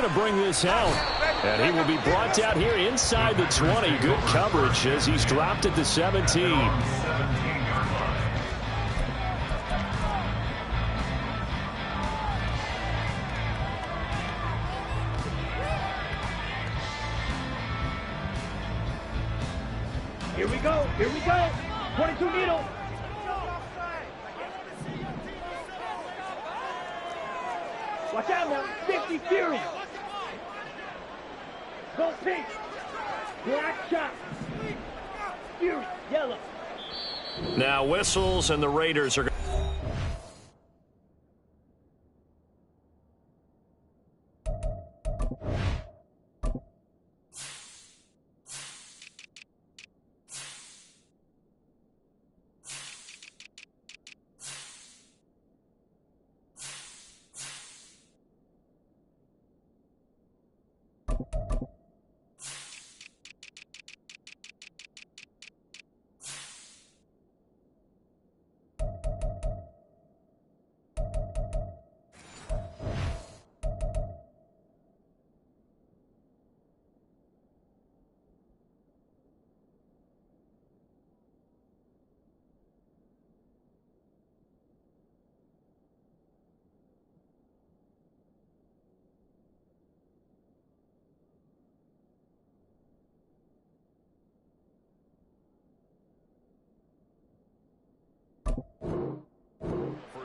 going to bring this out. And he will be brought down here inside the 20. Good coverage as he's dropped at the 17. Here we go. Here we go. 22 needle. Watch out now. 50 Fury. Go pink. Black shot. Fury. Yellow. Now whistles and the Raiders are...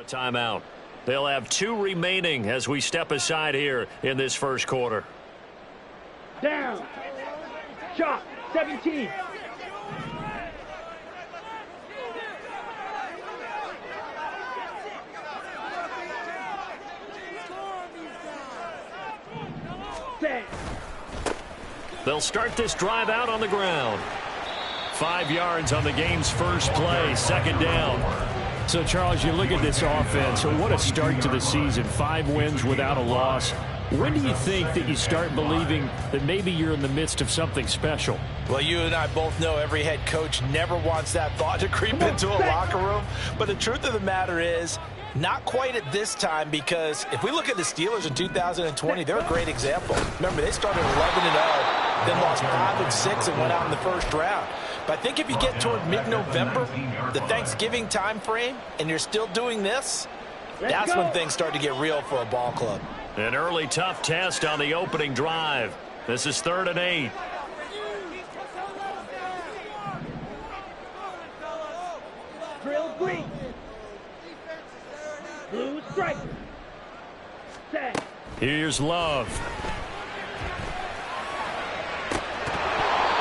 Timeout. They'll have 2 remaining as we step aside here in this first quarter. Down. Shot. 17. Set. They'll start this drive out on the ground. 5 yards on the game's first play. Second down. So, Charles, you look at this offense, so what a start to the season. 5 wins without a loss. When do you think that you start believing that maybe you're in the midst of something special? Well, you and I both know every head coach never wants that thought to creep into a locker room. But the truth of the matter is, not quite at this time, because if we look at the Steelers in 2020, they're a great example. Remember, they started 11-0, then lost 5 and 6 and went out in the first round. But I think if you get toward mid-November, the Thanksgiving time frame, and you're still doing this, that's when things start to get real for a ball club. An early tough test on the opening drive. This is 3rd and 8. Drill green. Blue stripe. Set. Here's Love.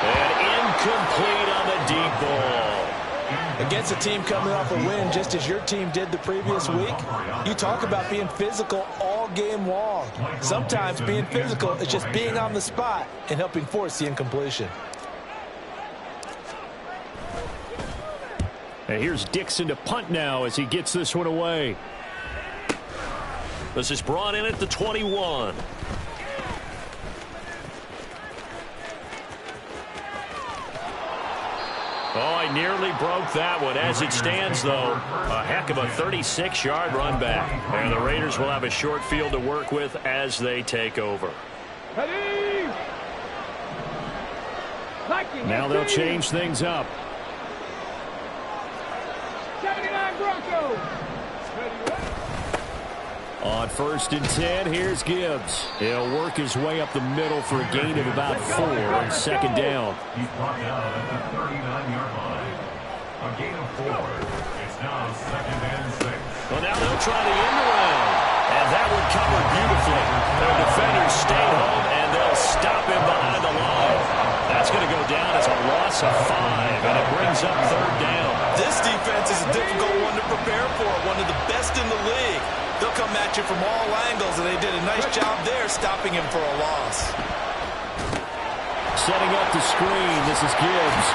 And incomplete on the deep ball. Against a team coming off a win just as your team did the previous week, you talk about being physical all game long. Sometimes being physical is just being on the spot and helping force the incompletion. And here's Dixon to punt now as he gets this one away. This is brought in at the 21. Oh, he nearly broke that one. As it stands, though, a heck of a 36-yard run back. And the Raiders will have a short field to work with as they take over. Now they'll change things up. 79 Broncos. On 1st and 10, here's Gibbs. He'll work his way up the middle for a gain of about 4 on 2nd down. He's brought down at the 39-yard line. A gain of 4. It's now 2nd and 6. Well, now they'll try the end around. And that would cover beautifully. Their defenders stay home, and they'll stop him behind the line. That's going to go down as a loss of 5, and it brings up 3rd down. This defense is a difficult one to prepare for, one of the best in the league. They'll come at you from all angles, and they did a nice job there stopping him for a loss. Setting up the screen, this is Gibbs.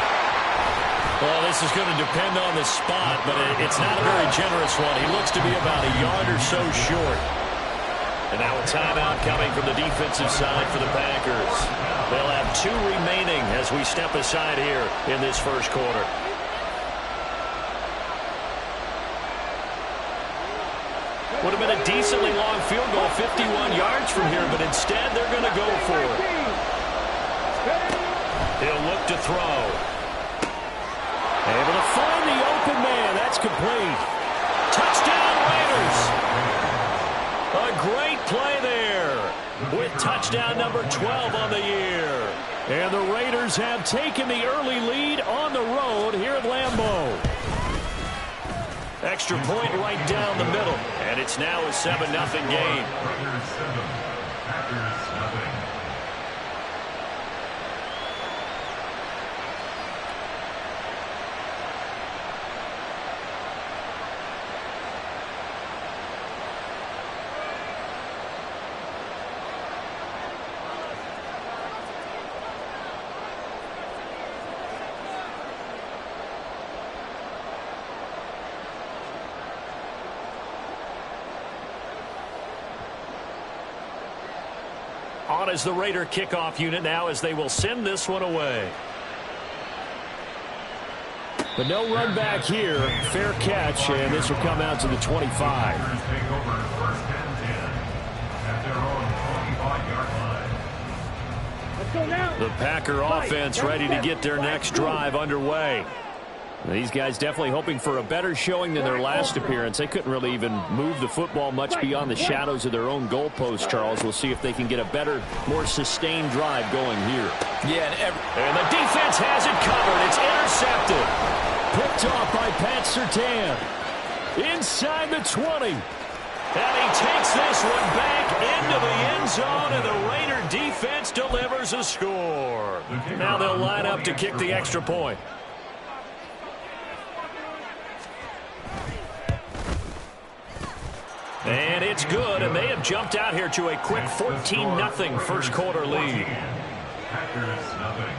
Well, this is going to depend on the spot, but it's not a very generous one. He looks to be about a yard or so short. And now a timeout coming from the defensive side for the Packers. They'll have 2 remaining as we step aside here in this first quarter. Would have been a decently long field goal, 51 yards from here, but instead they're going throw. Able to find the open man. That's complete. Touchdown, Raiders. A great play there with touchdown number 12 on the year. And the Raiders have taken the early lead on the road here at Lambeau. Extra point right down the middle. And it's now a 7-0 game. Raiders 7, Packers nothing. On is the Raider kickoff unit now as they will send this one away. But no run back here. Fair catch, and this will come out to the 25. Packers take over first and 10 at their own 25-yard line. Let's go now. The Packer offense ready to get their next drive underway. These guys definitely hoping for a better showing than their last appearance. They couldn't really even move the football much beyond the shadows of their own goalpost, Charles. We'll see if they can get a better, more sustained drive going here. Yeah, and the defense has it covered. It's intercepted. Picked off by Pat Surtain. Inside the 20. And he takes this one back into the end zone, and the Raider defense delivers a score. Now they'll line up to kick the extra point. And it's good, and they have jumped out here to a quick 14-0 first quarter lead. Packers nothing.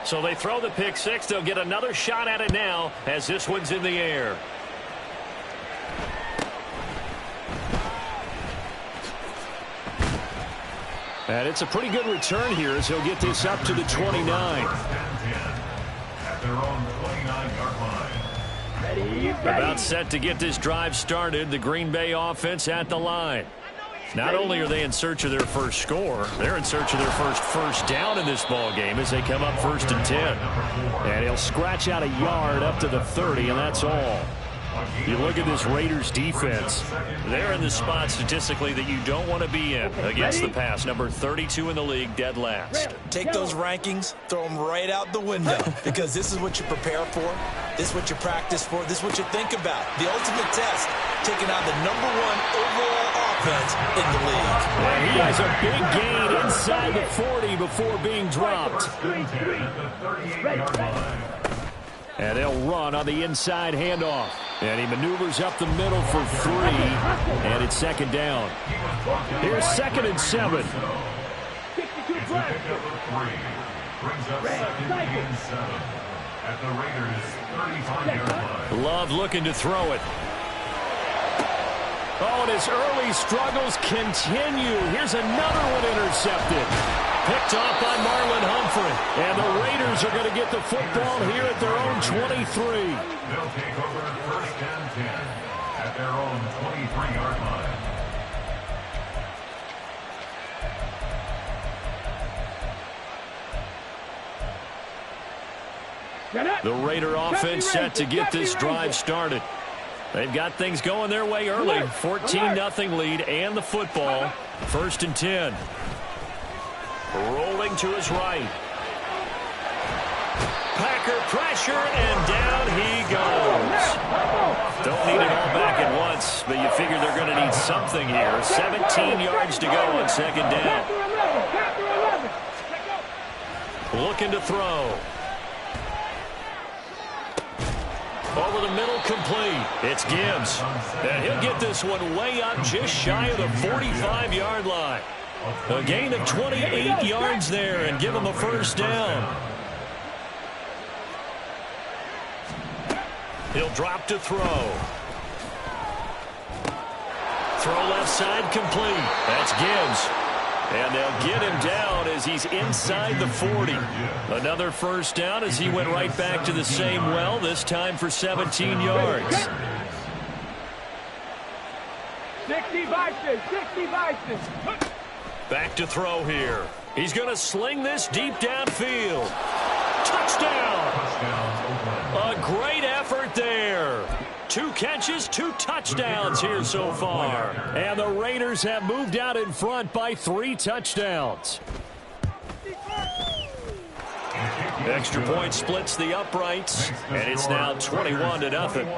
So they throw the pick six. They'll get another shot at it now as this one's in the air. And it's a pretty good return here as he'll get this up to the 29. At their own 29-yard line. About set to get this drive started. The Green Bay offense at the line. Not only are they in search of their first score, they're in search of their first down in this ball game as they come up 1st and 10. And he'll scratch out a yard up to the 30, and that's all. You look at this Raiders defense. They're in the spot statistically that you don't want to be in against the pass. Number 32 in the league, dead last. take those rankings, throw them right out the window, because this is what you prepare for. This is what you practice for. This is what you think about. The ultimate test, taking on the #1 overall offense in the league. And he has a big gain inside the 40 before being dropped. And they'll run on the inside handoff. And he maneuvers up the middle for 3. And it's second down. Here's 2nd and 7. Love looking to throw it. Oh, and his early struggles continue. Here's another one intercepted. Picked off by Marlon Humphrey. And the Raiders are going to get the football here at their own 23. They'll take over 1st and 10 at their own 23-yard line. The Raider offense set to get this drive started. They've got things going their way early. 14-0 lead and the football. 1st and 10. Rolling to his right. Packer pressure, and down he goes. Don't need it all back at once, but you figure they're going to need something here. 17 yards to go on 2nd down. Looking to throw. Over the middle, complete. It's Gibbs. And he'll get this one way up just shy of the 45-yard line. A gain of 28 yards there and give him a 1st down. He'll drop to throw. Throw left side, complete. That's Gibbs. And they'll get him down as he's inside the 40. Another 1st down as he went right back to the same well, this time for 17 yards. 60 vices, 60 vices. Back to throw here. He's going to sling this deep downfield. Touchdown! A great effort there. 2 catches, 2 touchdowns here so far. And the Raiders have moved out in front by 3 touchdowns. Extra point splits the uprights, and it's now 21-0.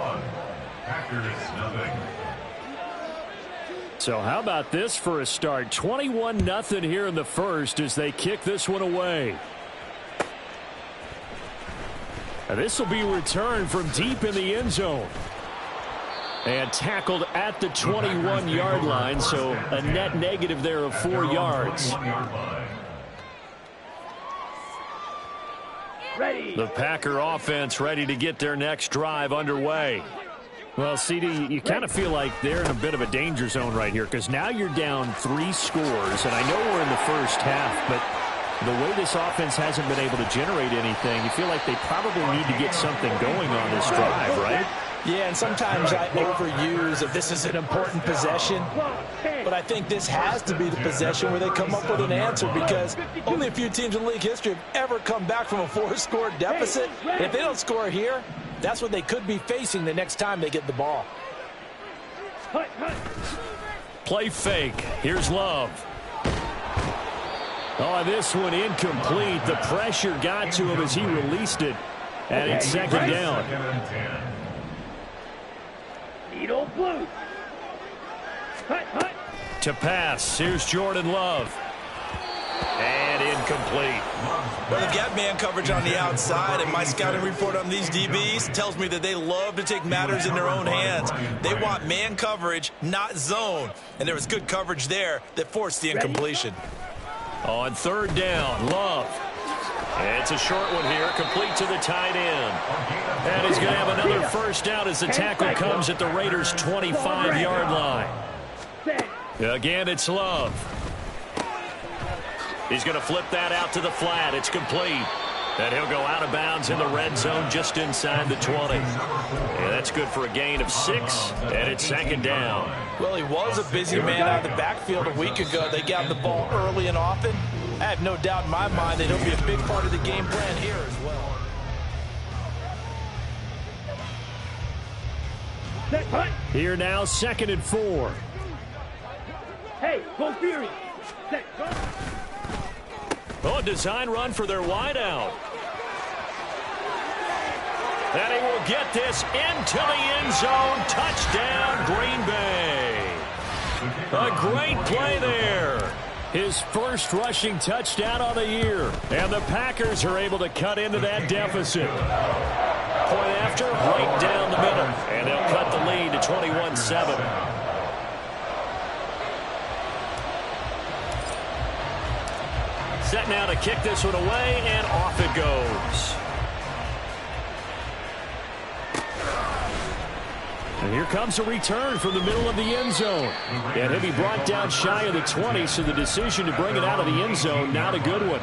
So how about this for a start? 21-0 here in the first as they kick this one away. Now this will be returned from deep in the end zone. And tackled at the 21-yard line, so a net negative there of 4 yards. Ready. The Packer offense ready to get their next drive underway. Well, CD, you kind of feel like they're in a bit of a danger zone right here because now you're down 3 scores, and I know we're in the first half, but the way this offense hasn't been able to generate anything, you feel like they probably need to get something going on this drive, right? Yeah, and sometimes I overuse if this is an important possession, but I think this has to be the possession where they come up with an answer because only a few teams in league history have ever come back from a 4-score deficit. If they don't score here, that's what they could be facing the next time they get the ball. Play fake. Here's Love. Oh, this one incomplete. The pressure got to him as he released it, and it's second down. Needle blue. To pass, here's Jordan Love. And incomplete. Well, they've got man coverage on the outside, and my scouting report on these DBs tells me that they love to take matters in their own hands. They want man coverage, not zone. And there was good coverage there that forced the incompletion. On third down, Love. It's a short one here, complete to the tight end. And he's going to have another first down as the tackle comes at the Raiders' 25-yard line. Again, it's Love. He's going to flip that out to the flat. It's complete. And he'll go out of bounds in the red zone just inside the 20. Yeah, that's good for a gain of 6, and it's second down. Well, he was a busy man out of the backfield a week ago. They got the ball early and often. I have no doubt in my mind that he'll be a big part of the game plan here as well. Here now, 2nd and 4. Hey, go Fury. Set, go. Oh, a design run for their wideout. And he will get this into the end zone. Touchdown, Green Bay. A great play there. His first rushing touchdown on the year. And the Packers are able to cut into that deficit. Point after, right down the middle. And they'll cut the lead to 21-7. Set now to kick this one away, and off it goes. And here comes a return from the middle of the end zone. And he'll be brought down shy of the 20, so the decision to bring it out of the end zone, not a good one.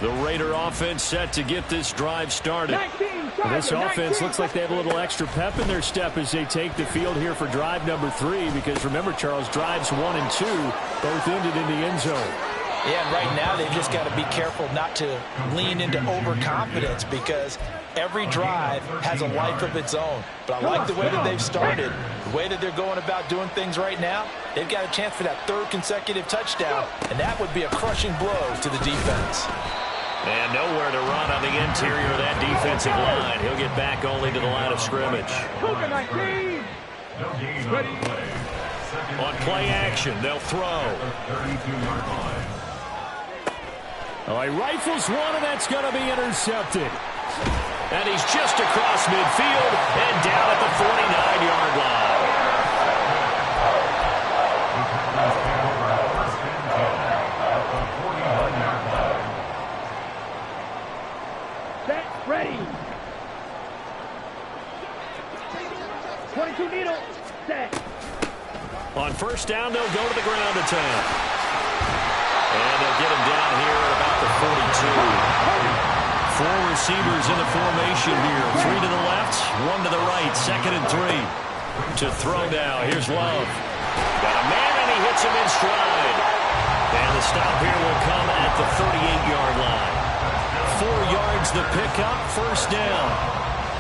The Raider offense set to get this drive started. This offense looks like they have a little extra pep in their step as they take the field here for drive number 3. Because remember, Charles, drives 1 and 2 both ended in the end zone. Yeah, and right now they've just got to be careful not to lean into overconfidence because every drive has a life of its own. But I like the way that they've started, the way that they're going about doing things right now. They've got a chance for that 3rd consecutive touchdown, and that would be a crushing blow to the defense. And nowhere to run on the interior of that defensive line. He'll get back only to the line of scrimmage. On play action, they'll throw. Oh, he rifles one, and that's going to be intercepted. And he's just across midfield and down at the 49-yard line. Ready. 22 needle. Set. On first down, they'll go to the ground attack. And they'll get him down here at about the 42. Four receivers in the formation here. Three to the left, one to the right. 2nd and 3. To throw now. Here's Love. Got a man, and he hits him in stride. And the stop here will come at the 38-yard line. 4 yards the pickup, first down.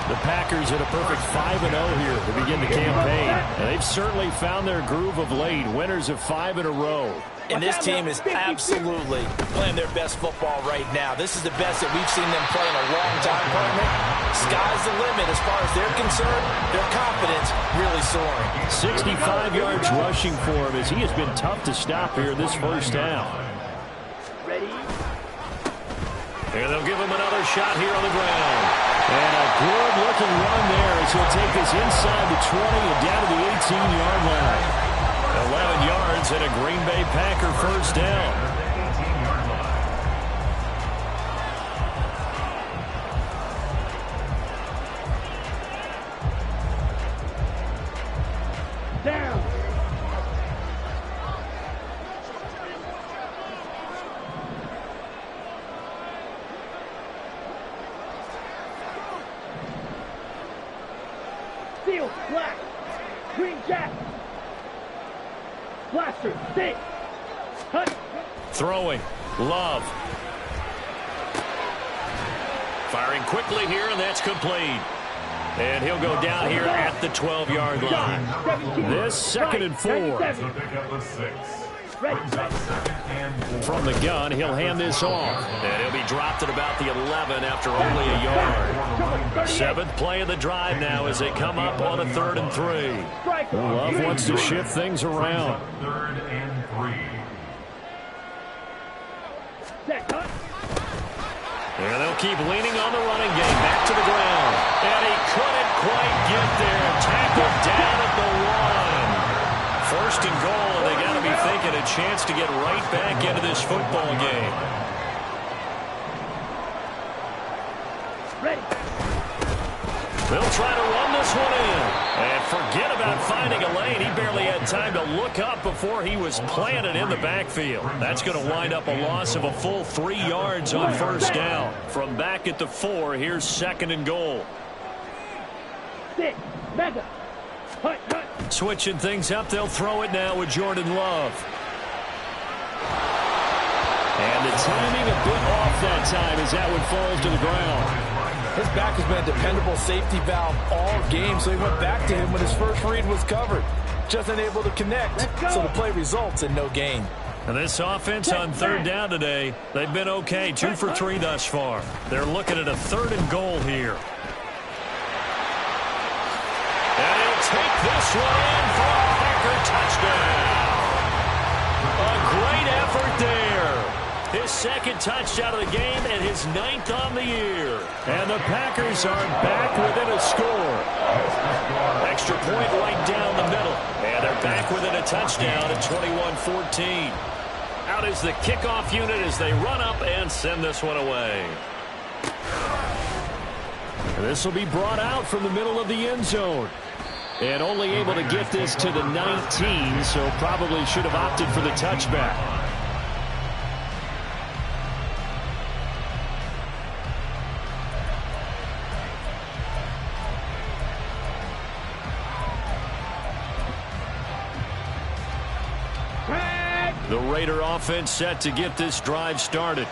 The Packers at a perfect 5-0 here to begin the campaign. And they've certainly found their groove of late. Winners of 5 in a row. And this team is absolutely playing their best football right now. This is the best that we've seen them play in a long time, partner. Sky's the limit as far as they're concerned. Their confidence really soaring. 65 yards rushing for him as he has been tough to stop here in this first half. Ready? And they'll give him another shot here on the ground. And a good-looking run there as he'll take this inside the 20 and down to the 18-yard line. 11 yards and a Green Bay Packer first down. Down. Steel, black, green jack. Blaster, stick. Hut. Throwing. Love. Firing quickly here, and that's complete. And he'll go down here at the 12-yard line. This 2nd and 4. From the gun, he'll hand this off. And he'll be dropped at about the 11 after only a yard. 7th play of the drive now as they come up on a 3rd and 3. Love wants to shift things around. 3rd and 3. And they'll keep leaning on the running game. Back to the ground. And he couldn't quite get there. Tackled down at the 1. 1st and goal, and they got to be thinking a chance to get right back into this football game. Ready. They'll try to run this one in. And forget about finding a lane. He barely had time to look up before he was planted in the backfield. That's going to wind up a loss of a full 3 yards on first down. From back at the 4, here's 2nd and goal. Stick. Mega. Hut, hut. Switching things up, they'll throw it now with Jordan Love. And the timing a bit off that time as that one falls to the ground. His back has been a dependable safety valve all game, so he went back to him when his first read was covered. Just unable to connect, so the play results in no gain. And this offense on 3rd down today, they've been okay, 2 for 3 thus far. They're looking at a 3rd and goal here. And he'll take this one in for a Packer touchdown. A great effort there. His 2nd touchdown of the game and his 9th on the year. And the Packers are back within a score. Extra point right down the middle. And they're back within a touchdown at 21-14. Out is the kickoff unit as they run up and send this one away. This will be brought out from the middle of the end zone. And only able to get this to the 19, so probably should have opted for the touchback. The Raider offense set to get this drive started.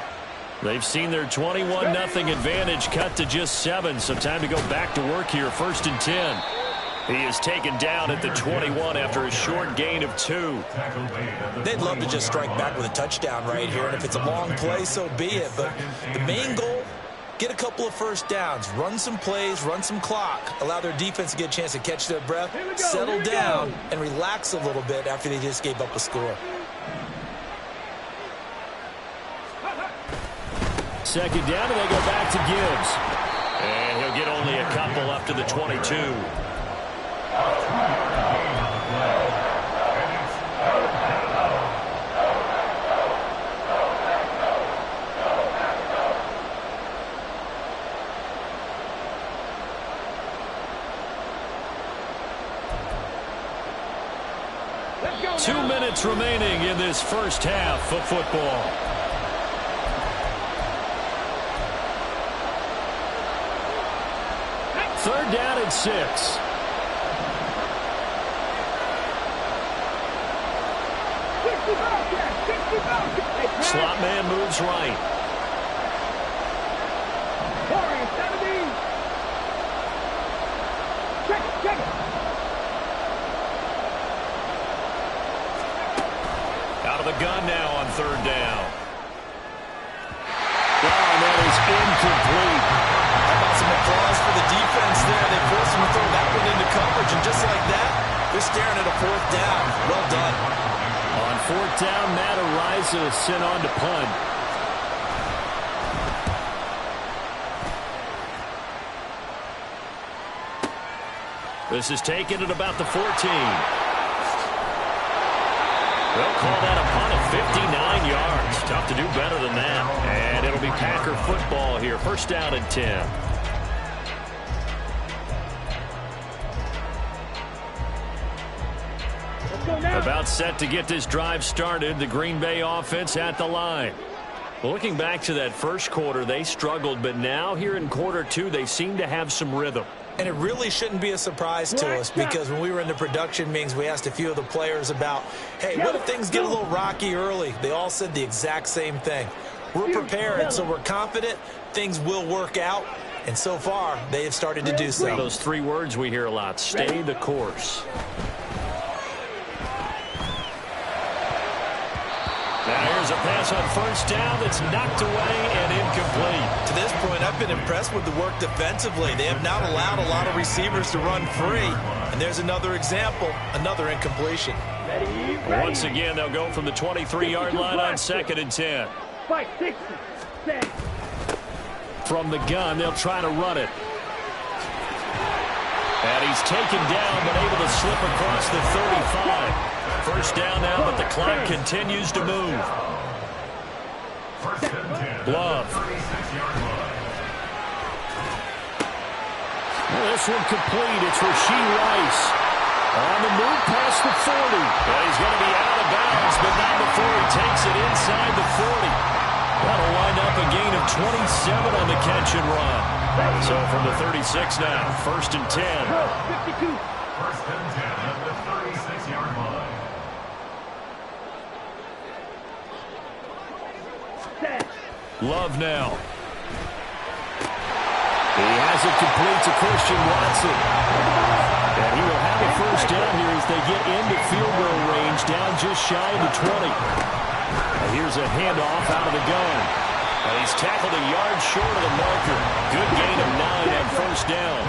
They've seen their 21-0 advantage cut to just 7, so time to go back to work here. 1st and 10. He is taken down at the 21 after a short gain of 2. They'd love to just strike back with a touchdown right here, and if it's a long play, so be it. But the main goal, get a couple of first downs, run some plays, run some clock, allow their defense to get a chance to catch their breath, settle down, and relax a little bit after they just gave up a score. 2nd down, and they go back to Gibbs. And he'll get only a couple up to the 22. Let's go. 2 minutes remaining in this first half of football. 3rd down and 6. Slot man moves right. 70. Check it. Out of the gun now on 3rd down. Oh, that is incomplete. How about some applause for the defense there? They forced him to throw that one into coverage, and just like that, they're staring at a 4th down. Well done. On 4th down, Matt Araiza is sent on to punt. This is taken at about the 14. They'll call that a punt of 59 yards. Tough to do better than that. And it'll be Packer football here. 1st down and 10. About set to get this drive started. The Green Bay offense at the line. Well, looking back to that 1st quarter, they struggled. But now here in quarter 2, they seem to have some rhythm. And it really shouldn't be a surprise to us, because when we were in the production meetings, we asked a few of the players about, hey, what if things get a little rocky early? They all said the exact same thing. We're prepared, so we're confident things will work out. And so far, they have started to do so. Those 3 words we hear a lot: stay the course. Now here's a pass on 1st down that's knocked away and incomplete. To this point, I've been impressed with the work defensively. They have not allowed a lot of receivers to run free. And there's another example, another incompletion. Ready. Once again, they'll go from the 23-yard line on 2nd and 10. 5, 6, 7. From the gun, they'll try to run it. And he's taken down, but able to slip across the 35. 1st down now, but the clock continues to move. Love. Well, this one complete. It's Rashee Rice. On the move past the 40. Well, he's going to be out of bounds, but not before he takes it inside the 40. That'll wind up a gain of 27 on the catch and run. So from the 36 now, 1st and 10. 52. 1st and 10 at the 36-yard line. Love now. He has it complete to Christian Watson. And he will have a 1st down here as they get into field goal range, down just shy of the 20. And here's a handoff out of the gun. And he's tackled a yard short of the marker. Good gain of 9 on 1st down.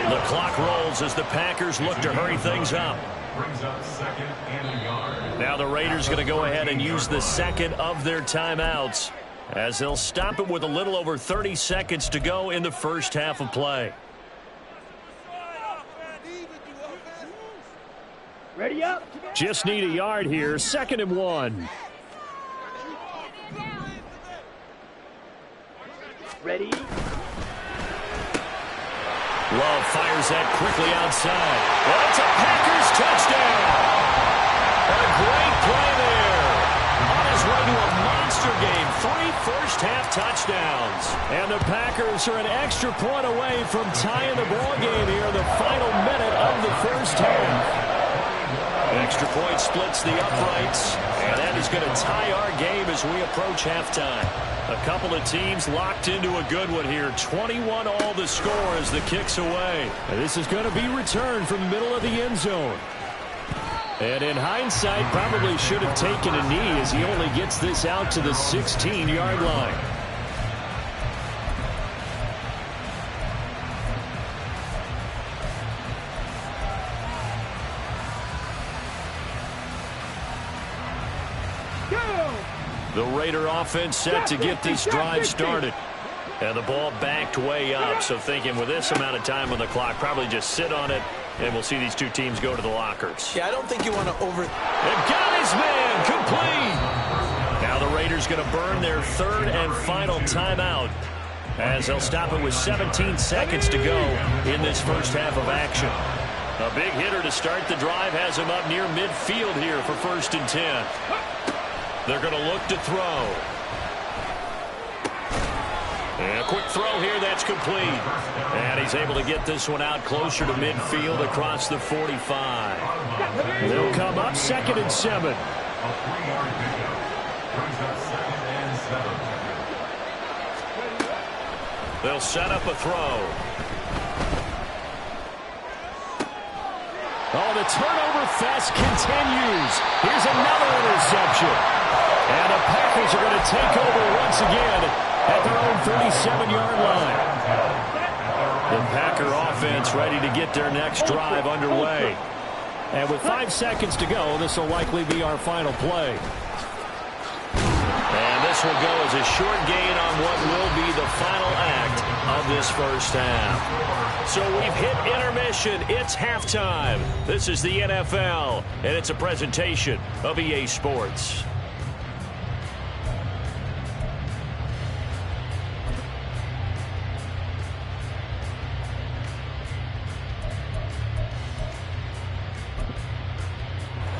The clock rolls as the Packers look to hurry things up. Brings up 2nd and a yard. Now the Raiders going to go ahead and use the 2nd of their timeouts, as they'll stop it with a little over 30 seconds to go in the 1st half of play. Ready up. Just need a yard here. 2nd and 1. Ready. Love fires that quickly outside. Well, it's a Packers touchdown. And a great play there. On his way to a monster game. 3 first-half touchdowns. And the Packers are an extra point away from tying the ball game here in the final minute of the 1st half. Extra point splits the uprights, and that is going to tie our game as we approach halftime. A couple of teams locked into a good one here. 21 all the score as the kick's away. And this is going to be returned from the middle of the end zone. And in hindsight, probably should have taken a knee as he only gets this out to the 16-yard line. The Raider offense set to get this drive started. And the ball backed way up. So thinking with this amount of time on the clock, probably just sit on it, and we'll see these 2 teams go to the lockers. Yeah, I don't think you want to And got his man complete. Now the Raiders going to burn their 3rd and final timeout, as they'll stop it with 17 seconds to go in this 1st half of action. A big hitter to start the drive has him up near midfield here for 1st and 10. They're going to look to throw. And a quick throw here, that's complete. And he's able to get this one out closer to midfield across the 45. They'll come up 2nd and 7. A 3-yard pickup. Brings up 2nd and 7. They'll set up a throw. Oh, the turnover fest continues. Here's another interception. And the Packers are going to take over once again at their own 37-yard line. The Packer offense ready to get their next drive underway. And with 5 seconds to go, this will likely be our final play. And this will go as a short gain on what will be the final act of this first half. So we've hit intermission. It's halftime. This is the NFL, and it's a presentation of EA Sports.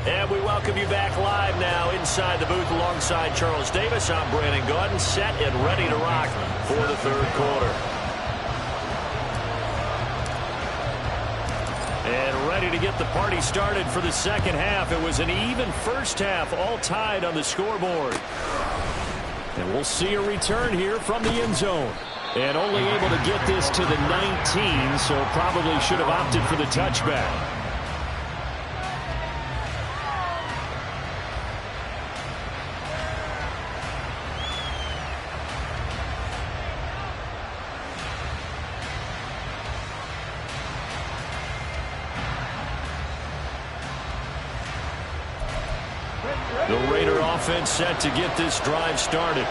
And we welcome you back live now inside the booth alongside Charles Davis. I'm Brandon Gaudin, set and ready to rock for the third quarter. And ready to get the party started for the second half. It was an even first half, all tied on the scoreboard. And we'll see a return here from the end zone. And only able to get this to the 19, so probably should have opted for the touchback. The Raider offense set to get this drive started.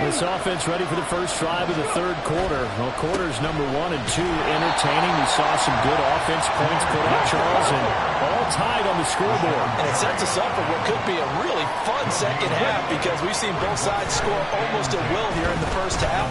This offense ready for the first drive of the third quarter. Well, quarters number 1 and 2 entertaining. We saw some good offense points put up, Charles, and all tied on the scoreboard. And it sets us up for what could be a really fun second half because we've seen both sides score almost at will here in the first half.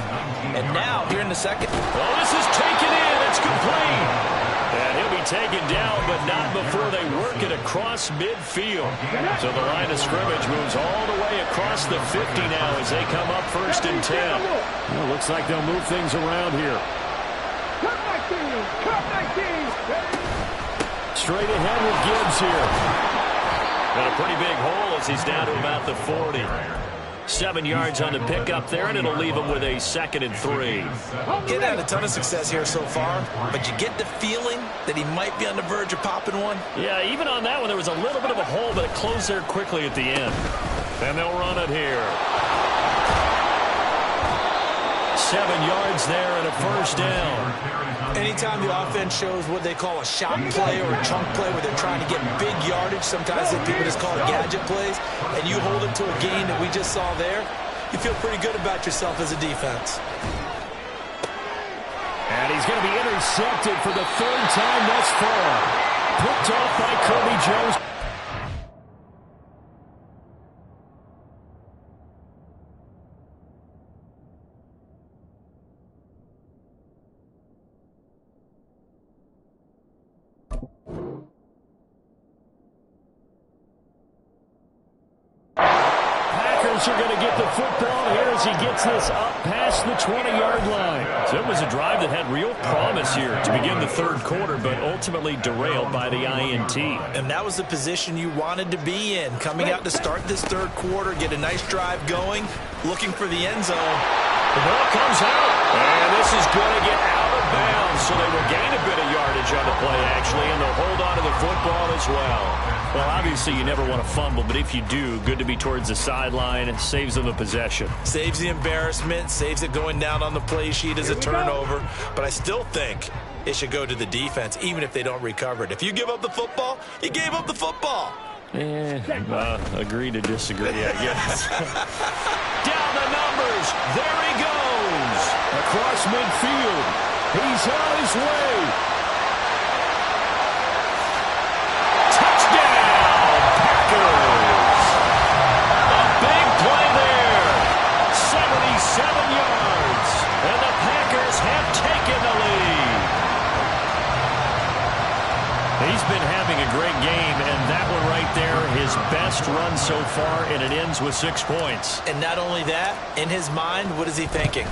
And now, here in the second. Oh, this is taken in. It's complete. And he'll be taken down, but not before they work it across midfield. So the line of scrimmage moves all the way across the 50 now as they come up 1st and 10. Well, looks like they'll move things around here. Straight ahead with Gibbs here. Got a pretty big hole as he's down to about the 40. 7 yards on the pickup there, and it'll leave him with a 2nd and 3. Getting had a ton of success here so far, but you get the feeling that he might be on the verge of popping one. Yeah, even on that one, there was a little bit of a hole, but it closed there quickly at the end. And they'll run it here. 7 yards there and a first down. Anytime the offense shows what they call a shot play or a chunk play where they're trying to get big yardage, sometimes people just call it gadget plays, and you hold them to a gain that we just saw there, you feel pretty good about yourself as a defense. And he's going to be intercepted for the 3rd time thus far. Picked off by Kirby Jones. Are going to get the football here as he gets this up past the 20-yard line. So it was a drive that had real promise here to begin the third quarter, but ultimately derailed by the INT. And that was the position you wanted to be in, coming out to start this third quarter, get a nice drive going, looking for the end zone. The ball comes out, and this is going to get out of bounds, so they will gain a bit of yardage on the play, actually, and they'll hold on to the football as well. Well, obviously, you never want to fumble, but if you do, good to be towards the sideline. It saves them the possession. Saves the embarrassment, saves it going down on the play sheet as a turnover. But I still think it should go to the defense, even if they don't recover it. If you give up the football, you gave up the football. Agree to disagree, I guess. Down the numbers. There he goes. Across midfield. He's on his way. He's been having a great game, and that one right there, his best run so far, and it ends with 6 points. And not only that, in his mind, what is he thinking?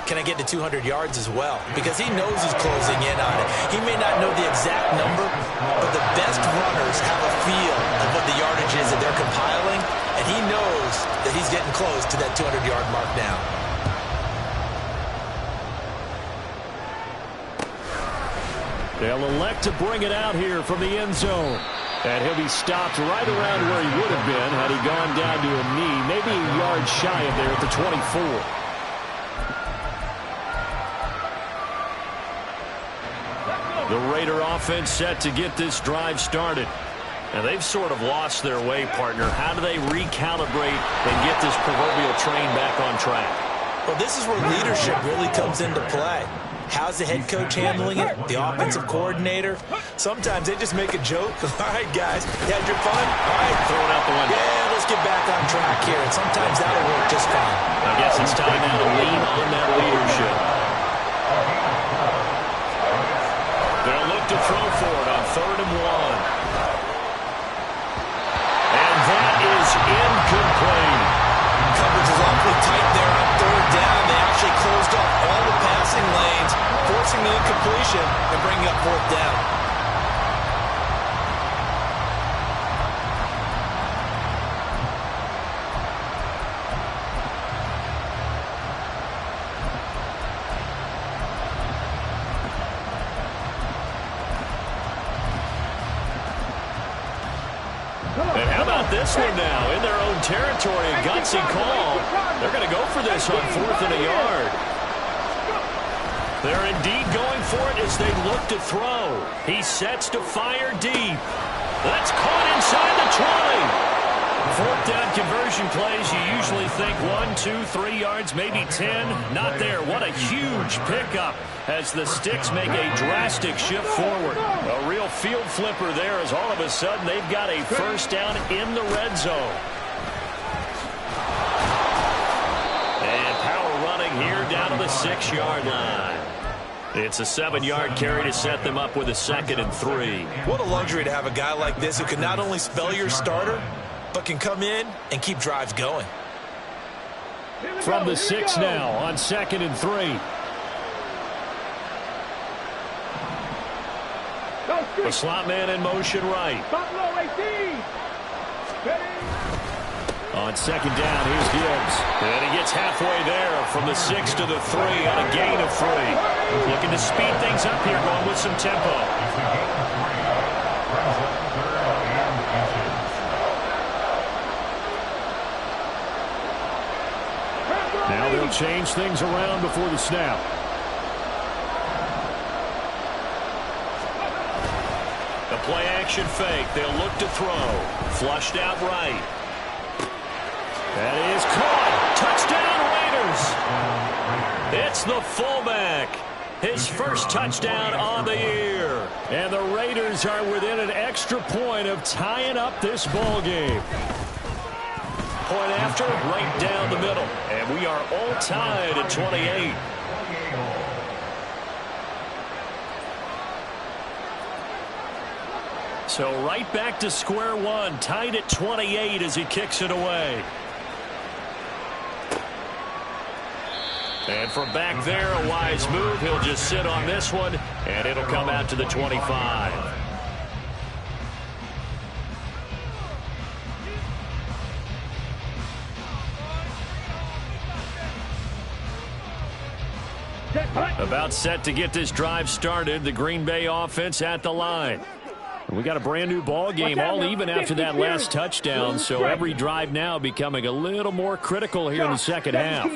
can I get to 200 yards as well? Because he knows he's closing in on it. He may not know the exact number, but the best runners have a feel of what the yardage is that they're compiling, and he knows that he's getting close to that 200-yard mark now. They'll elect to bring it out here from the end zone. And he'll be stopped right around where he would have been had he gone down to a knee, maybe a yard shy of there at the 24. The Raider offense set to get this drive started. And they've sort of lost their way, partner. How do they recalibrate and get this proverbial train back on track? Well, this is where leadership really comes into play. How's the head coach handling it? The offensive coordinator? Sometimes they just make a joke. All right, guys, you had your fun? All right, throw it out the window. Yeah, let's get back on track here. And sometimes that'll work just fine. I guess it's time now to lean on that leadership. They'll look to throw for it on 3rd and 1. And that is incomplete. Coverage is awfully tight there on 3rd down. They actually closed off all the passing lanes, forcing the incompletion and bringing up 4th down. And how about this one now? In their own territory, a gutsy call. They're going to go for this on 4th and a yard. They're indeed going for it as they look to throw. He sets to fire deep. That's caught inside the 20. 4th down conversion plays, you usually think 1, 2, 3 yards, maybe 10. Not there. What a huge pickup as the Sticks make a drastic shift forward. A real field flipper there as all of a sudden they've got a 1st down in the red zone. And power running here down to the 6-yard line. It's a 7-yard carry to set them up with a 2nd and 3. What a luxury to have a guy like this who can not only spell your starter, but can come in and keep drives going. From the 6 now on 2nd and 3. The slot man in motion right. On 2nd down, here's Gibbs. And he gets halfway there from the 6 to the 3 on a gain of 3. Looking to speed things up here, going with some tempo. Now they'll change things around before the snap. The play action fake. They'll look to throw. Flushed out right. That is caught. Touchdown Raiders. It's the fullback. His first touchdown on the year. And the Raiders are within an extra point of tying up this ball game. Point after, right down the middle. And we are all tied at 28. So right back to square one, tied at 28 as he kicks it away. And from back there, a wise move. He'll just sit on this one, and it'll come out to the 25. About set to get this drive started. The Green Bay offense at the line. We got a brand new ball game, all even after that last touchdown. So every drive now becoming a little more critical here in the second half.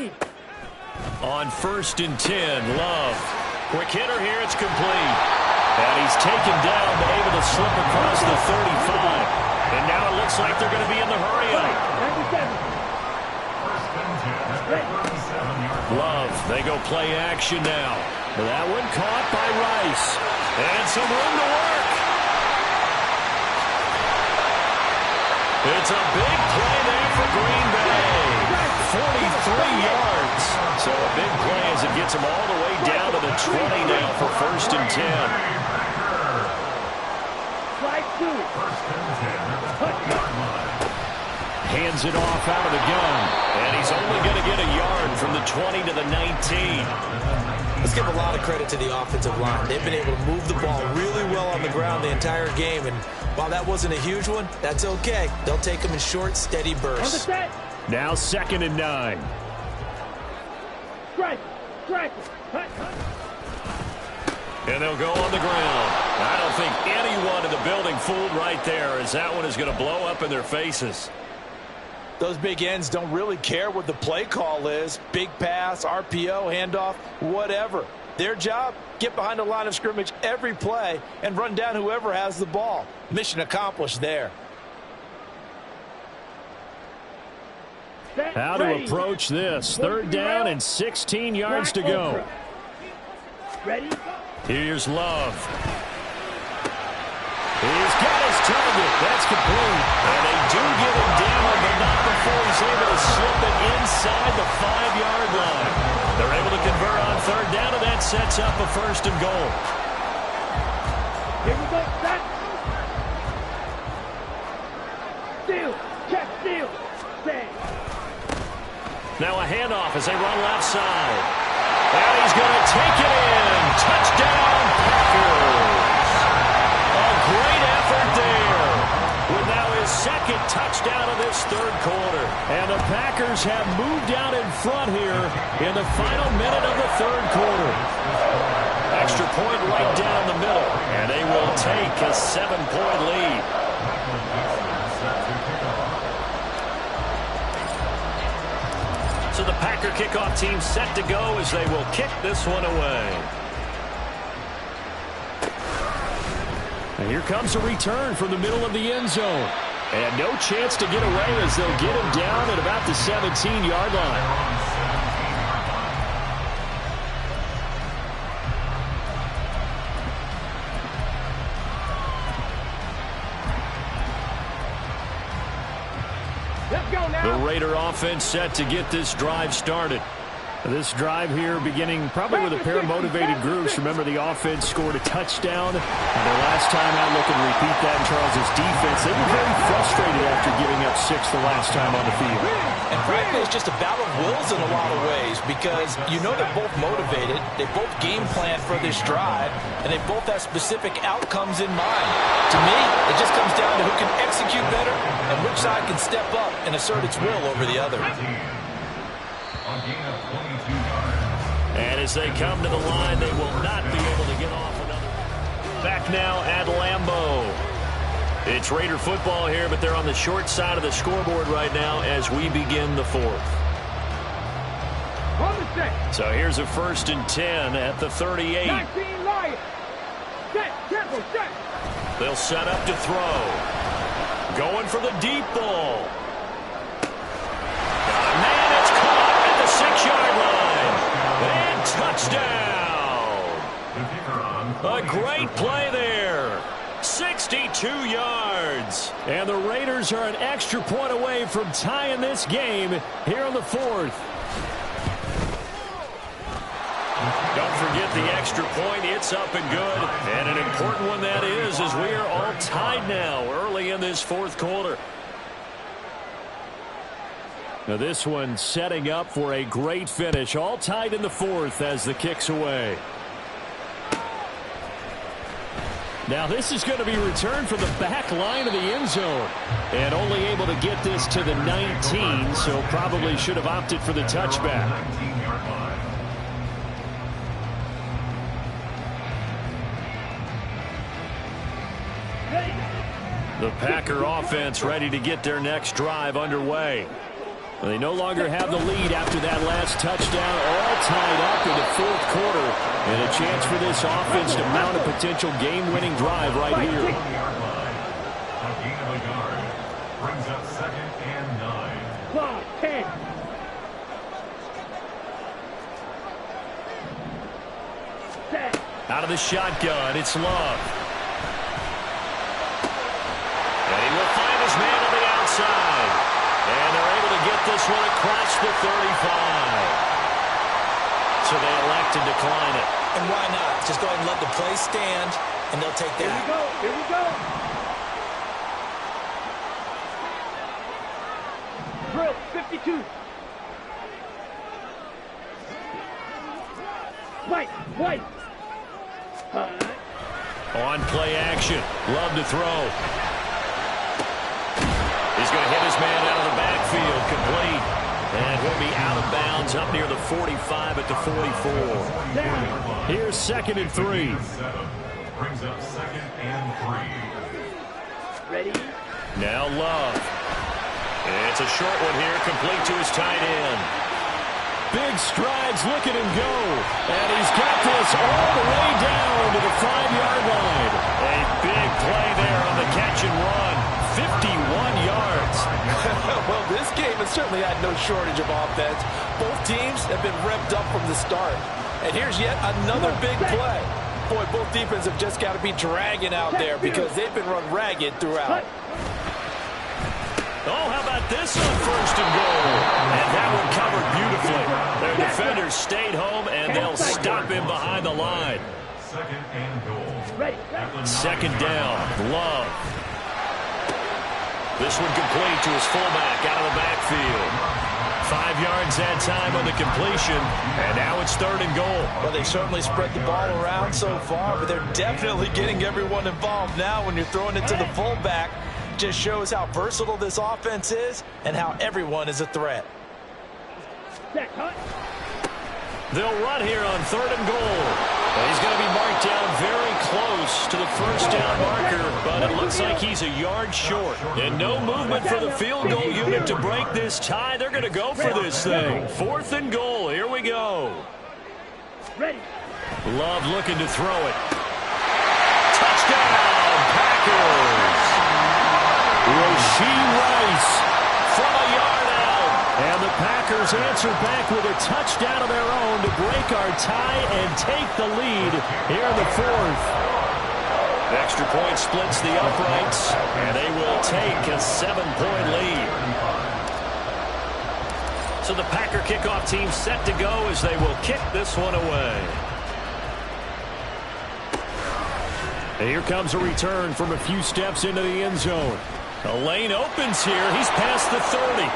On 1st and 10, Love. Quick hitter here, it's complete. And he's taken down, but able to slip across the 35. And now it looks like they're going to be in the hurry-up. Love, they go play action now. That one caught by Rice. And some room to work. It's a big play there for Green Bay. 43 yards. So a big play as it gets them all the way down to the 20 now for 1st and 10. Hands it off out of the gun. And he's only going to get a yard from the 20 to the 19. Let's give a lot of credit to the offensive line. They've been able to move the ball really well on the ground the entire game. And while that wasn't a huge one, that's okay. They'll take them in short, steady bursts. Now 2nd and 9. Strike. And they'll go on the ground. I don't think anyone in the building fooled right there, as that one is going to blow up in their faces. Those big ends don't really care what the play call is. Big pass, RPO, handoff, whatever. Their job, get behind the line of scrimmage every play and run down whoever has the ball. Mission accomplished there. How to approach this. 3rd down and 16 yards to go. Ready? Here's Love. He's got his target. That's complete. And they do get him down, but not before he's able to slip it inside the 5-yard line. They're able to convert on 3rd down, and that sets up a 1st and goal. Here we go. Set. Steal. Check. Steal. Stay. Now a handoff as they run left side. And he's going to take it in. Touchdown, Packers. A great effort there. With now his 2nd touchdown of this 3rd quarter. And the Packers have moved out in front here in the final minute of the 3rd quarter. Extra point right down the middle. And they will take a 7-point lead. So the Packer kickoff team set to go as they will kick this one away. And here comes a return from the middle of the end zone. And no chance to get away as they'll get him down at about the 17-yard line. The Raider offense set to get this drive started. This drive here beginning probably with a pair of motivated groups. Remember, the offense scored a touchdown. And their last time out, looking to repeat that in Charles' defense. They were very frustrated after giving up 6 the last time on the field. And frankly, it's just a battle of wills in a lot of ways because you know they're both motivated. They both game plan for this drive, and they both have specific outcomes in mind. To me, it just comes down to who can execute better and which side can step up and assert its will over the other. And as they come to the line, they will not be able to get off another. Back now at Lambeau. It's Raider football here, but they're on the short side of the scoreboard right now as we begin the 4th. So here's a 1st and 10 at the 38. 19 Lions. Set. Tempo. Set. They'll set up to throw. Going for the deep ball. Man, it's caught at the 6-yard line. And touchdown. A great play there. 62 yards. And the Raiders are an extra point away from tying this game here on the 4th. Don't forget the extra point. It's up and good. And an important one that is, as we are all tied now early in this 4th quarter. Now this one setting up for a great finish. All tied in the 4th as the kick's away. Now this is going to be returned from the back line of the end zone. And only able to get this to the 19, so probably should have opted for the touchback. The Packer offense ready to get their next drive underway. They no longer have the lead after that last touchdown, all tied up in the 4th quarter. And a chance for this offense to mount a potential game-winning drive right here. A gain of a yard brings up 2nd and 9. 10. Set. Out of the shotgun, it's Love. And he will find his man on the outside. And they're able to get this one across the 35. So they elect to decline it. And why not? Just go ahead and let the play stand, and they'll take that. Here we go. Here we go. 52. White. On play action. Love to throw. He's going to hit his man out of the backfield. Complete. And he'll be out of bounds up near the 45 at the 44. Here's 2nd and 3. Brings up 2nd and 3. Ready? Now Love. It's a short one here, complete to his tight end. Big strides, look at him go. And he's got this all the way down to the 5-yard line. A big play there on the catch and run. 51 yards. Well, this game has certainly had no shortage of offense. Both teams have been revved up from the start. And here's yet another big play. Boy, both defenses have just got to be dragging out there because they've been run ragged throughout. Oh, how about this on 1st and goal? And that one covered beautifully. Their defenders stayed home, and they'll stop him behind the line. 2nd and goal. 2nd down. Love. This one complete to his fullback out of the backfield. 5 yards that time on the completion, and now it's 3rd and goal. Well, they certainly spread the ball around so far, but they're definitely getting everyone involved now when you're throwing it to the fullback. Just shows how versatile this offense is and how everyone is a threat. They'll run here on 3rd and goal. And he's going to be marked down very close to the 1st down marker, but it looks like he's a yard short. And no movement for the field goal unit to break this tie. They're going to go for this thing. 4th and goal. Here we go. Love looking to throw it. Touchdown, Packers. Rasheed Rice from a yard out. And the Packers answer back with a touchdown of their own to break our tie and take the lead here in the 4th. Extra point splits the uprights, and they will take a 7-point lead. So the Packer kickoff team set to go as they will kick this one away. And here comes a return from a few steps into the end zone. The lane opens here. He's past the 30.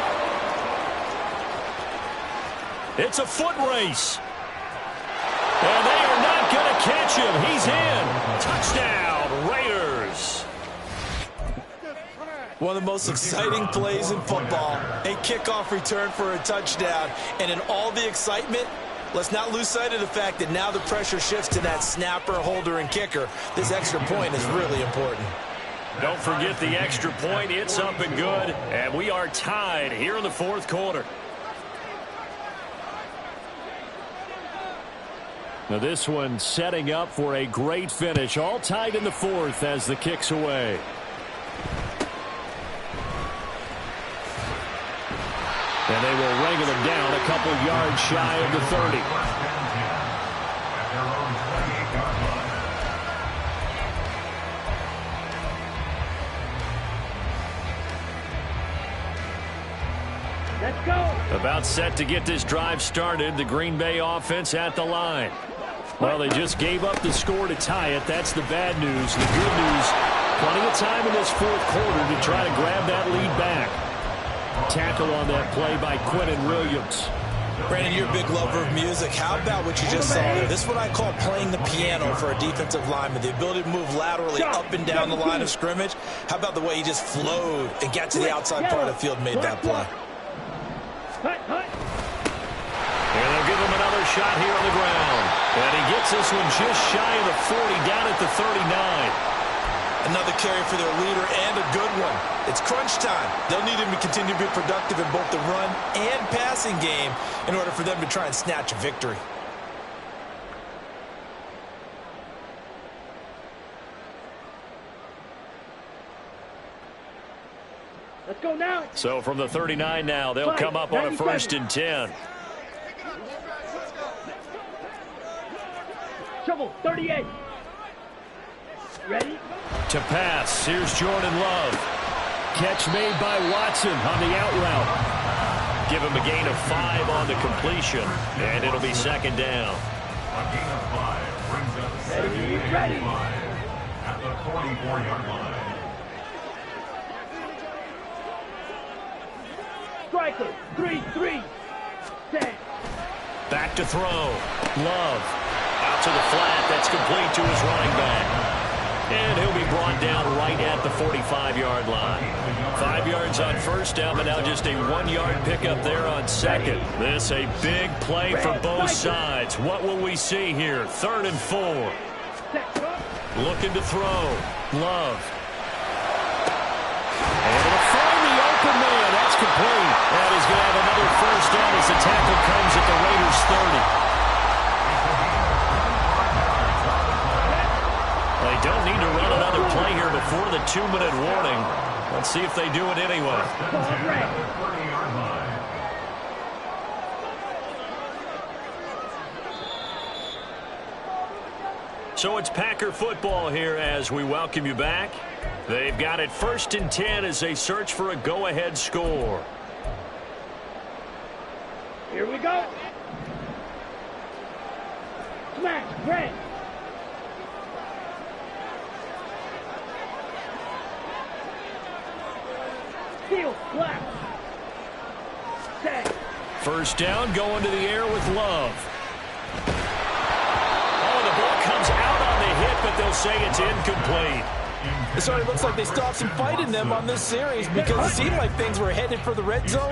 It's a foot race. And they are not going to catch him. He's in. Touchdown, Raiders. One of the most exciting plays in football. A kickoff return for a touchdown. And in all the excitement, let's not lose sight of the fact that now the pressure shifts to that snapper, holder, and kicker. This extra point is really important. Don't forget the extra point. It's up and good. And we are tied here in the 4th quarter. Now this one setting up for a great finish. All tied in the 4th as the kick's away. And they will wrangle him down a couple yards shy of the 30. Let's go. About set to get this drive started. The Green Bay offense at the line. Well, they just gave up the score to tie it. That's the bad news. The good news, plenty of time in this 4th quarter to try to grab that lead back. Tackle on that play by Quinnen Williams. Brandon, you're a big lover of music. How about what you just saw there? This is what I call playing the piano for a defensive lineman. The ability to move laterally up and down the line of scrimmage. How about the way he just flowed and got to the outside part of the field and made that play? And they'll give him another shot here on the ground. And he gets this one just shy of the 40, down at the 39. Another carry for their leader and a good one. It's crunch time. They'll need him to continue to be productive in both the run and passing game in order for them to try and snatch a victory. Let's go now. So from the 39 now, they'll come up on a 1st and 10. Shovel, 38. Ready? To pass. Here's Jordan Love. Catch made by Watson on the out route. Give him a gain of 5 on the completion, and it'll be 2nd down. A gain of 5 brings up 2nd at the 44-yard line. striker. 3-3. Set. Back to throw. Love. Out to the flat. That's complete to his running back. And he'll be brought down right at the 45-yard line. 5 yards on first down, but now just a 1-yard pickup there on second. This a big play for both sides. What will we see here? 3rd and 4. Looking to throw. Love. And to find the open man. That's complete. And he's going to have another first down as the tackle comes at the Raiders' 30. They don't need to run another play here before the 2-minute warning. Let's see if they do it anyway. So it's Packer football here as we welcome you back. They've got it 1st and 10 as they search for a go-ahead score. Here we go. Smash, red. Steal, left. Set. First down, going to the air with Love. Oh, the ball comes out on the hit, but they'll say it's incomplete. It already looks like they still have some fight in them on this series because it seemed like things were headed for the red zone.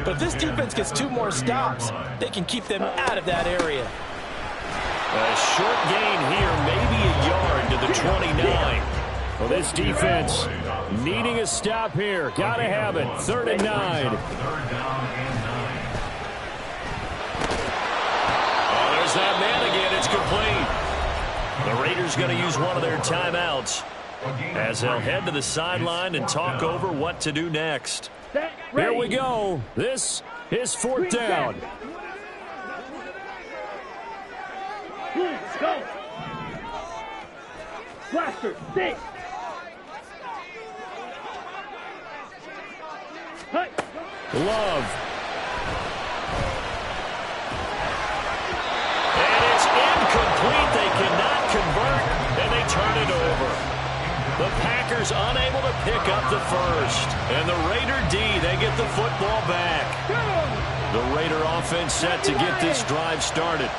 But if this defense gets 2 more stops, they can keep them out of that area. A short gain here, maybe a yard to the 29. Well, this defense needing a stop here. Got to have it. 3rd and 9. Oh, there's that man again. It's complete. The Raiders going to use one of their timeouts as they'll head to the sideline and talk over what to do next. Here we go. This is 4th down. Let's go. Blaster, 6. Love. And it's incomplete. They cannot convert, and they turn it over. The Packers unable to pick up the first. And the Raider D, they get the football back. The Raider offense set to get this drive started.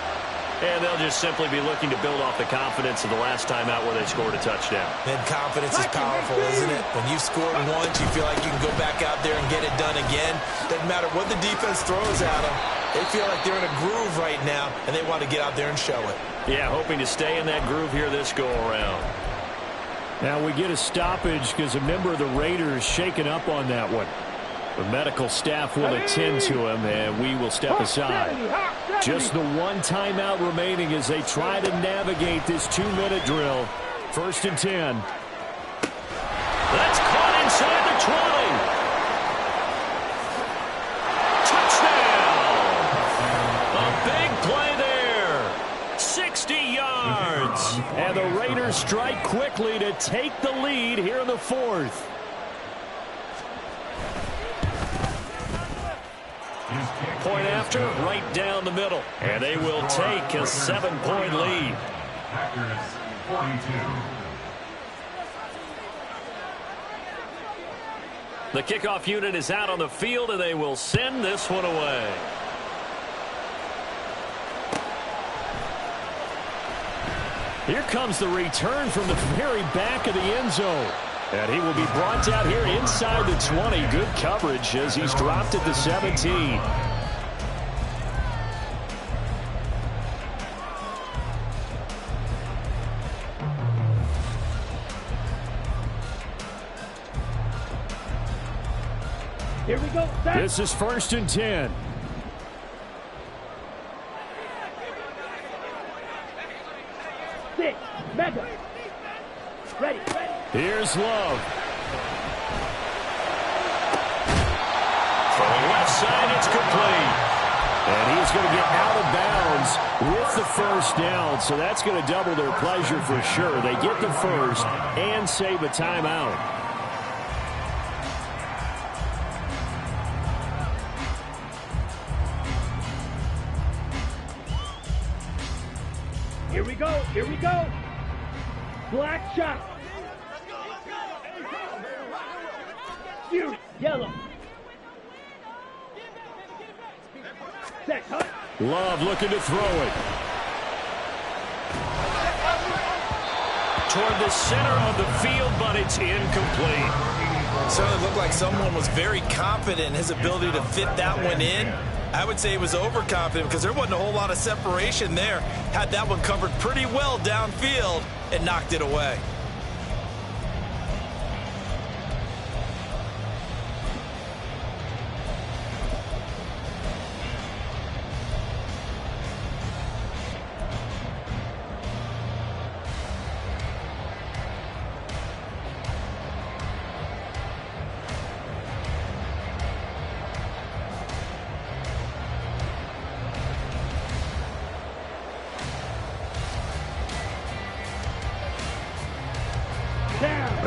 And they'll just simply be looking to build off the confidence of the last time out where they scored a touchdown. And confidence is powerful, isn't it? When you've scored once, you feel like you can go back out there and get it done again. Doesn't matter what the defense throws at them. They feel like they're in a groove right now, and they want to get out there and show it. Yeah, hoping to stay in that groove here this go-around. Now we get a stoppage because a member of the Raiders shaken up on that one. The medical staff will attend to him, and we will step aside. Just the one timeout remaining as they try to navigate this 2-minute drill. 1st and 10. That's caught inside the 20. Touchdown! A big play there. 60 yards. And the Raiders strike quickly to take the lead here in the 4th. Point after, right down the middle. And they will take a 7-point lead. Packers 42. The kickoff unit is out on the field, and they will send this one away. Here comes the return from the very back of the end zone. And he will be brought down here inside the 20. Good coverage as he's dropped at the 17. Here we go. This is 1st and 10. Six. Mega. Ready. Here's Love. From the left side, it's complete. And he's going to get out of bounds with the first down. So that's going to double their pleasure for sure. They get the first and save a timeout. Here we go. Here we go. Black shot. Here. Yellow. Set, huh? Love looking to throw it. Toward the center of the field, but it's incomplete. Certainly looked like someone was very confident in his ability to fit that one in. I would say he was overconfident because there wasn't a whole lot of separation there. Had that one covered pretty well downfield and knocked it away.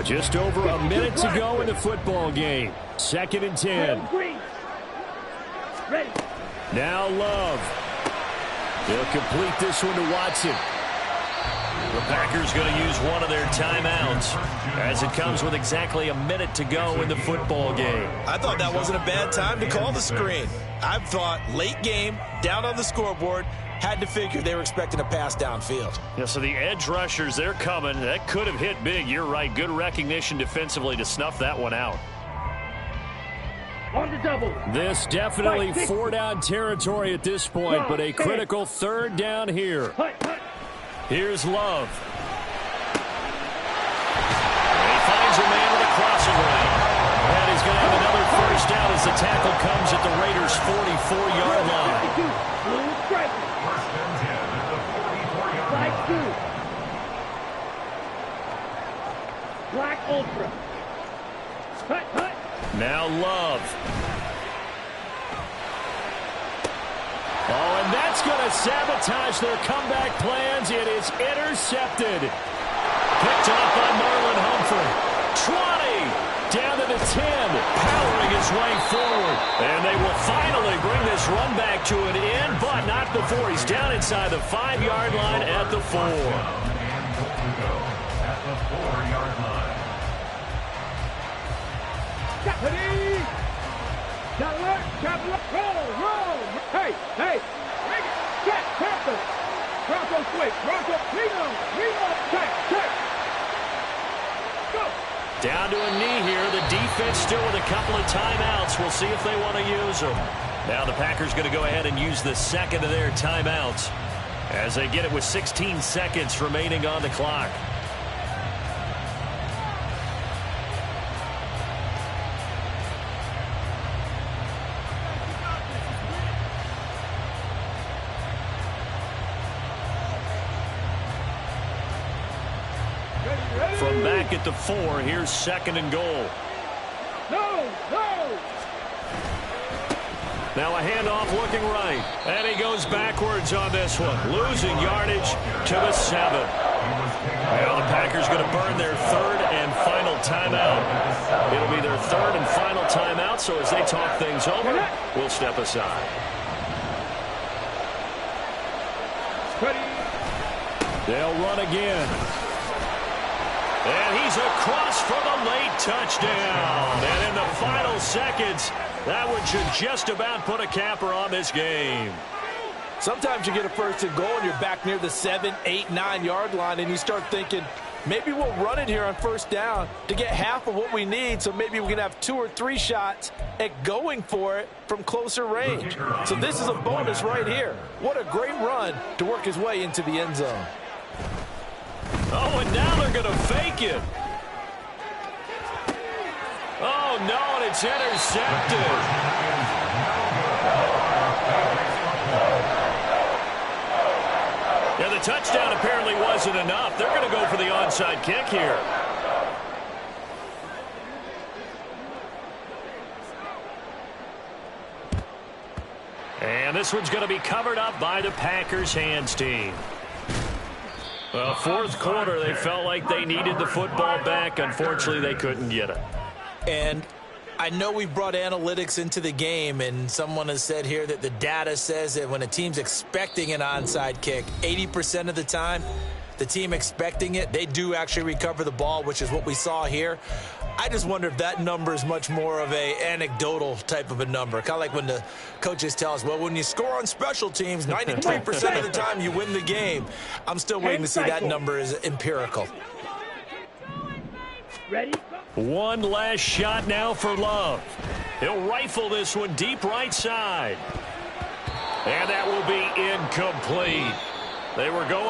Just over a minute to go in the football game. 2nd and 10. Ready. Now Love. He'll complete this one to Watson. The Packers going to use one of their timeouts as it comes with exactly a minute to go in the football game. I thought that wasn't a bad time to call the screen. I thought late game, down on the scoreboard, had to figure they were expecting a pass downfield. Yeah, so the edge rushers, they're coming. That could have hit big. You're right. Good recognition defensively to snuff that one out. On the double. This definitely 4-down territory at this point, but a critical 3rd down here. Here's Love. And he finds a man with a crossing route. And he's going to have another 1st down as the tackle comes at the Raiders' 44-yard line. Black Ultra. Now Love. Oh, and that's going to sabotage their comeback plans. It is intercepted. Picked off by Marlon Humphrey. 20. Down to the 10. Powering his way forward. And they will finally bring this run back to an end, but not before he's down inside the 5-yard line at the 4. At the 4-yard line. Ready. Roll. Hey. Get, Panther. Bronco switch. Bronco, Reno, check. Go. Down to a knee here. The defense still with a couple of timeouts. We'll see if they want to use them. Now the Packers going to go ahead and use the 2nd of their timeouts as they get it with 16 seconds remaining on the clock. From back at the 4, here's 2nd and goal. No. Now a handoff looking right. And he goes backwards on this one. Losing yardage to the 7. Now the Packers going to burn their 3rd and final timeout. It'll be their 3rd and final timeout, so as they talk things over, we'll step aside. They'll run again. And he's across for the late touchdown. And in the final seconds, that one should just about put a capper on this game. Sometimes you get a 1st and goal and you're back near the 7, 8, 9-yard line and you start thinking, maybe we'll run it here on 1st down to get half of what we need, so maybe we can have 2 or 3 shots at going for it from closer range. So this is a bonus right here. What a great run to work his way into the end zone. Oh, and now they're going to fake it. Oh, no, and it's intercepted. Yeah, the touchdown apparently wasn't enough. They're going to go for the onside kick here. And this one's going to be covered up by the Packers hands team. Well, 4th quarter, they felt like they needed the football back. Unfortunately, they couldn't get it. And I know we've brought analytics into the game, and someone has said here that the data says that when a team's expecting an onside kick, 80% of the time, the team expecting it, they do actually recover the ball, which is what we saw here. I just wonder if that number is much more of a anecdotal type of a number. Kind of like when the coaches tell us, well, when you score on special teams, 93% of the time you win the game. I'm still waiting to see that number is empirical. Ready? One last shot now for Love. He'll rifle this one deep right side. And that will be incomplete. They were going